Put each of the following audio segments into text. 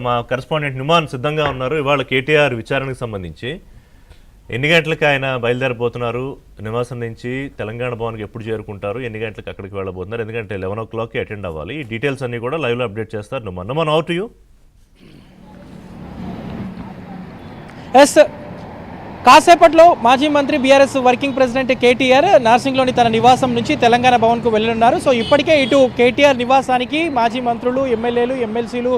మా కరెస్పాండెంట్ నుమాన్ సిద్ధంగా ఉన్నారు. ఇవాళ కేటీఆర్ విచారణకు సంబంధించి ఎన్ని గంటలకు ఆయన బయలుదేరబోతున్నారు, నివాసం నుంచి తెలంగాణ భవన్కి ఎప్పుడు చేరుకుంటారు, ఎన్ని గంటలకు అక్కడికి వెళ్ళబోతున్నారు, ఎందుకంటే 11 o'clockకి అటెండ్ అవ్వాలి. ఈ డీటెయిల్స్ అన్ని కూడా లైవ్లో అప్డేట్ చేస్తారు. నుమాన్ అవుట్ టు యూ. ఎస్, కాసేపట్లో మాజీ మంత్రి బీఆర్ఎస్ వర్కింగ్ ప్రెసిడెంట్ కేటీఆర్ నార్సింగ్లోని తన నివాసం నుంచి తెలంగాణ భవన్కు వెళ్ళనున్నారు. సో ఇప్పటికే ఇటు కేటీఆర్ నివాసానికి మాజీ మంత్రులు, ఎమ్మెల్యేలు, ఎమ్మెల్సీలు,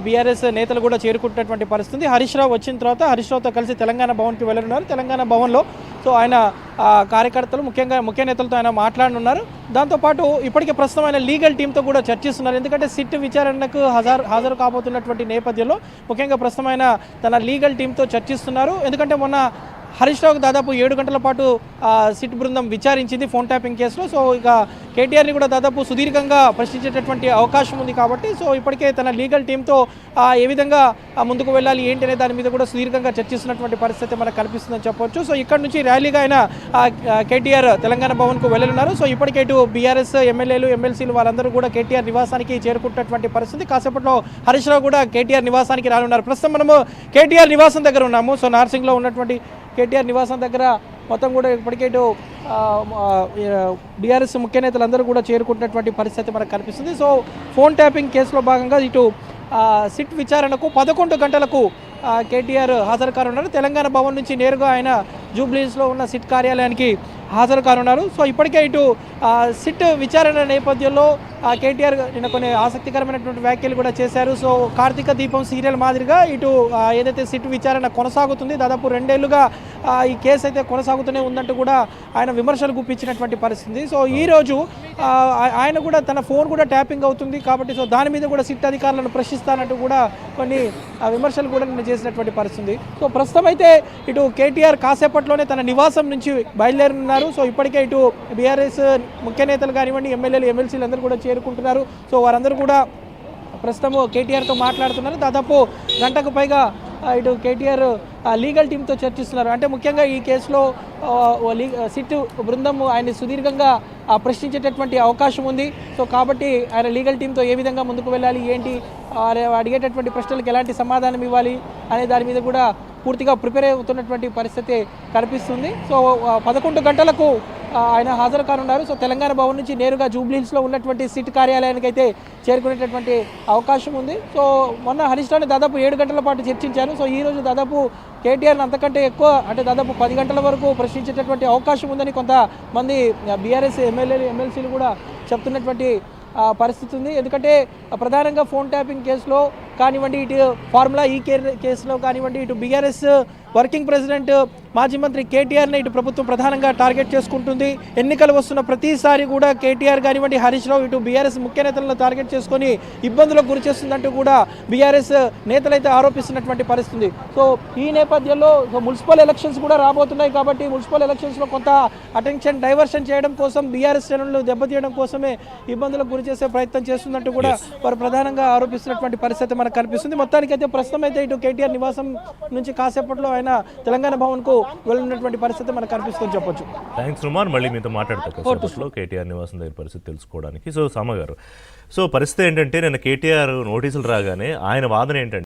బీఆర్ఎస్ నేతలు కూడా చేరుకుంటున్నటువంటి పరిస్థితి. హరీష్ రావు వచ్చిన తర్వాత హరీష్ రావుతో కలిసి తెలంగాణ భవన్కి వెళ్ళనున్నారు. తెలంగాణ భవన్లో సో ఆయన కార్యకర్తలు, ముఖ్య నేతలతో ఆయన మాట్లాడనున్నారు. దాంతోపాటు ఇప్పటికే ప్రస్తుతం ఆయన లీగల్ టీంతో కూడా చర్చిస్తున్నారు. ఎందుకంటే సిట్ విచారణకు హాజరు కాబోతున్నటువంటి నేపథ్యంలో ముఖ్యంగా ప్రస్తుతం ఆయన తన లీగల్ టీంతో చర్చిస్తున్నారు. ఎందుకంటే మొన్న హరీష్ రావుకు దాదాపు 7 గంటల పాటు సిట్ బృందం విచారించింది ఫోన్ ట్యాపింగ్ కేసులో. సో ఇక కేటీఆర్ని కూడా దాదాపు సుదీర్ఘంగా ప్రశ్నించేటటువంటి అవకాశం ఉంది కాబట్టి సో ఇప్పటికే తన లీగల్ టీంతో ఏ విధంగా ముందుకు వెళ్ళాలి ఏంటి అనే దాని మీద కూడా సుదీర్ఘంగా చర్చిస్తున్నటువంటి పరిస్థితి మనకు కనిపిస్తుందని చెప్పొచ్చు. సో ఇక్కడ నుంచి ర్యాలీగా ఆయన కేటీఆర్ తెలంగాణ భవన్కు వెళ్ళనున్నారు. సో ఇప్పటికే ఇటు బీఆర్ఎస్ ఎమ్మెల్యేలు, ఎమ్మెల్సీలు వాళ్ళందరూ కూడా కేటీఆర్ నివాసానికి చేరుకుంటున్నటువంటి పరిస్థితి. కాసేపట్లో హరీష్ రావు కూడా కేటీఆర్ నివాసానికి రానున్నారు. ప్రస్తుతం మనము కేటీఆర్ నివాసం దగ్గర ఉన్నాము. సో నార్సింగ్లో ఉన్నటువంటి కేటీఆర్ నివాసం దగ్గర మొత్తం కూడా ఇప్పటికే ఇటు బీఆర్ఎస్ ముఖ్య నేతలందరూ కూడా చేరుకుంటున్నటువంటి పరిస్థితి మనకు కనిపిస్తుంది. సో ఫోన్ ట్యాపింగ్ కేసులో భాగంగా ఇటు సిట్ విచారణకు 11 గంటలకు కేటీఆర్ హాజరు కానున్నారు. తెలంగాణ భవన్ నుంచి నేరుగా ఆయన జూబ్లీహిల్స్లో ఉన్న సిట్ కార్యాలయానికి హాజరు కానున్నారు. సో ఇప్పటికే ఇటు సిట్ విచారణ నేపథ్యంలో కేటీఆర్ నిన్న కొన్ని ఆసక్తికరమైనటువంటి వ్యాఖ్యలు కూడా చేశారు. సో కార్తీక దీపం సీరియల్ మాదిరిగా ఇటు ఏదైతే సిట్ విచారణ కొనసాగుతుంది, దాదాపు 2 ఏళ్లుగా ఈ కేసు అయితే కొనసాగుతూనే ఉందంటూ కూడా ఆయన విమర్శలు గుప్పించినటువంటి పరిస్థితి. సో ఈరోజు ఆయన కూడా తన ఫోన్ కూడా ట్యాపింగ్ అవుతుంది కాబట్టి సో దాని మీద కూడా సిట్ అధికారులను ప్రశ్నిస్తానంటూ కూడా కొన్ని విమర్శలు కూడా నిన్న చేసినటువంటి పరిస్థితి. సో ప్రస్తుతం అయితే ఇటు కేటీఆర్ కాసేపట్లోనే తన నివాసం నుంచి బయలుదేరున్నారు. సో ఇప్పటికే ఇటు బీఆర్ఎస్ ముఖ్య నేతలు కానివ్వండి, ఎమ్మెల్యేలు, ఎమ్మెల్సీలు అందరూ కూడా చేరుకుంటున్నారు. సో వారందరూ కూడా ప్రస్తుతం కేటీఆర్తో మాట్లాడుతున్నారు. దాదాపు గంటకు పైగా ఇటు కేటీఆర్ లీగల్ టీంతో చర్చిస్తున్నారు. అంటే ముఖ్యంగా ఈ కేసులో సిట్ బృందం ఆయన సుదీర్ఘంగా ప్రశ్నించేటటువంటి అవకాశం ఉంది. సో కాబట్టి ఆయన లీగల్ టీంతో ఏ విధంగా ముందుకు వెళ్ళాలి, ఏంటి అడిగేటటువంటి ప్రశ్నలకు ఎలాంటి సమాధానం ఇవ్వాలి అనే దాని మీద కూడా పూర్తిగా ప్రిపేర్ అవుతున్నటువంటి పరిస్థితి కనిపిస్తుంది. సో 11 గంటలకు ఆయన హాజరు కానున్నారు. సో తెలంగాణ భవన్ నుంచి నేరుగా జూబ్లీహిల్స్లో ఉన్నటువంటి సిట్ కార్యాలయానికి అయితే చేరుకునేటటువంటి అవకాశం ఉంది. సో మొన్న హరీష్ రావుని దాదాపు 7 గంటల పాటు చర్చించారు. సో ఈరోజు దాదాపు కేటీఆర్ని అంతకంటే ఎక్కువ, అంటే దాదాపు 10 గంటల వరకు ప్రశ్నించేటటువంటి అవకాశం ఉందని కొంతమంది బీఆర్ఎస్ ఎమ్మెల్యేలు, ఎమ్మెల్సీలు కూడా చెప్తున్నటువంటి పరిస్థితి ఉంది. ఎందుకంటే ప్రధానంగా ఫోన్ ట్యాపింగ్ కేసులో కానివ్వండి, ఇటు ఫార్ములా ఈ కేసులో కానివ్వండి, ఇటు బీఆర్ఎస్ వర్కింగ్ ప్రెసిడెంట్ మాజీ మంత్రి కేటీఆర్ని ఇటు ప్రభుత్వం ప్రధానంగా టార్గెట్ చేసుకుంటుంది. ఎన్నికలు వస్తున్న ప్రతిసారి కూడా కేటీఆర్ కానివ్వండి, హరీష్ రావు ఇటు బీఆర్ఎస్ ముఖ్య నేతలను టార్గెట్ చేసుకొని ఇబ్బందులకు గురి చేస్తుందంటూ కూడా బీఆర్ఎస్ నేతలైతే ఆరోపిస్తున్నటువంటి పరిస్థితి. సో ఈ నేపథ్యంలో మున్సిపల్ ఎలక్షన్స్ కూడా రాబోతున్నాయి కాబట్టి మున్సిపల్ ఎలక్షన్స్లో కొంత అటెన్షన్ డైవర్షన్ చేయడం కోసం, బీఆర్ఎస్ శ్రేణులను దెబ్బతీయడం కోసమే ఇబ్బందులకు గురి చేసే ప్రయత్నం చేస్తున్నట్టు కూడా వారు ప్రధానంగా ఆరోపిస్తున్నటువంటి పరిస్థితి మనకు కనిపిస్తుంది. మొత్తానికైతే ప్రస్తుతం అయితే ఇటు కేటీఆర్ నివాసం నుంచి కాసేపట్లో ఆయన తెలంగాణ భవన్కు వెళ్ళినటువంటి పరిస్థితి మనకు కనిపిస్తుంది చెప్పొచ్చు. థ్యాంక్స్ రుమాన్. మళ్ళీ మీతో మాట్లాడతాను కేటీఆర్ నివాసం దగ్గర పరిస్థితి తెలుసుకోవడానికి. సో సామ గారు, సో పరిస్థితి ఏంటంటే నిన్న కేటీఆర్ నోటీసులు రాగానే ఆయన వాదన ఏంటంటే